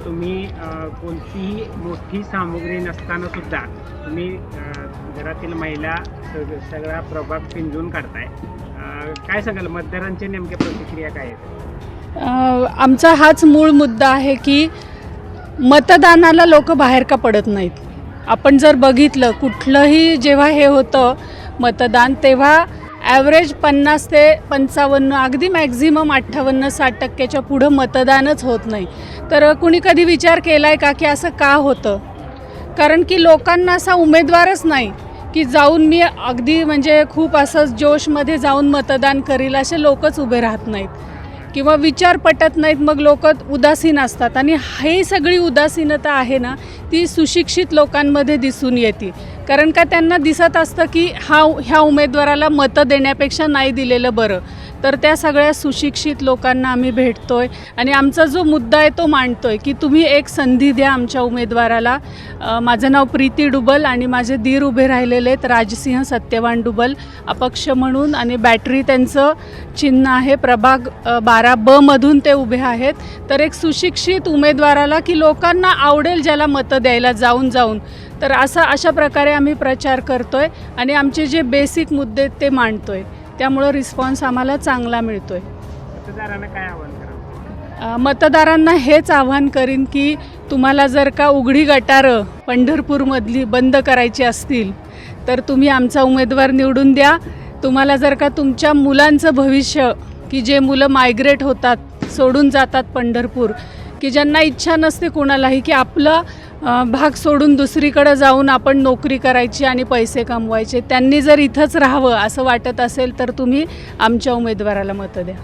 तुम्ही कोणतीही मोठी सामुग्री नसताना सुद्धा तुम्ही घरातील महिला सगळा प्रभाग पिंजून काढताय. काय सांगाल, मतदारांची नेमक्या प्रतिक्रिया काय आहेत? आमचा हाच मूळ मुद्दा आहे की मतदानाला लोक बाहेर का पडत नाहीत. आपण जर बघितलं कुठलंही जेव्हा हे होतं मतदान, तेव्हा ॲव्हरेज 50 ते 55 अगदी मॅक्झिमम 58-60% पुढं मतदानच होत नाही. तर कुणी कधी विचार केला आहे का की असं का होतं? कारण की लोकांना असा उमेदवारच नाही की जाऊन मी अगदी म्हणजे खूप असं जोशमध्ये जाऊन मतदान करील, असे लोकच उभे राहत नाहीत किंवा विचार पटत नाहीत. मग लोक उदासीन असतात आणि ही सगळी उदासीनता आहे ना, ती सुशिक्षित लोकांमध्ये दिसून येते. कारण का त्यांना दिसत असतं की ह्या उमेदवाराला मतं देण्यापेक्षा नाही दिलेलं बरं. तर त्या सगळ्या सुशिक्षित लोकांना आम्ही भेटतोय आणि आमचा जो मुद्दा आहे तो मांडतोय की तुम्ही एक संधी द्या आमच्या उमेदवाराला. माझं नाव प्रीती डुबल आणि माझे दीर उभे राहिलेले आहेत राजसिंह सत्यवान डुबल अपक्ष म्हणून, आणि बॅटरी त्यांचं चिन्ह आहे प्रभाग 12B मधून ते उभे आहेत. तर एक सुशिक्षित उमेदवाराला की लोकांना आवडेल ज्याला मतं द्यायला जाऊन तर अशा प्रकारे आम्ही प्रचार करतोय आणि आमचे जे बेसिक मुद्दे आहेत ते मांडतोय. त्यामुळं रिस्पॉन्स आम्हाला चांगला मिळतोय. मतदारांना काय आव्हान करा? मतदारांना हेच आव्हान करीन की तुम्हाला जर का उघडी गटारं पंढरपूरमधली बंद करायची असतील तर तुम्ही आमचा उमेदवार निवडून द्या. तुम्हाला जर का तुमच्या मुलांचं भविष्य, की जे मुलं मायग्रेट होतात, सोडून जातात पंढरपूर, की ज्यांना इच्छा नसते कोणालाही की आपला भाग सोडून दुसरीकडे जाऊन आपण नोकरी करायची आणि पैसे कमवायचे, त्यांनी जर इथंच राहावं असं वाटत असेल तर तुम्ही आमच्या उमेदवाराला मतं द्या.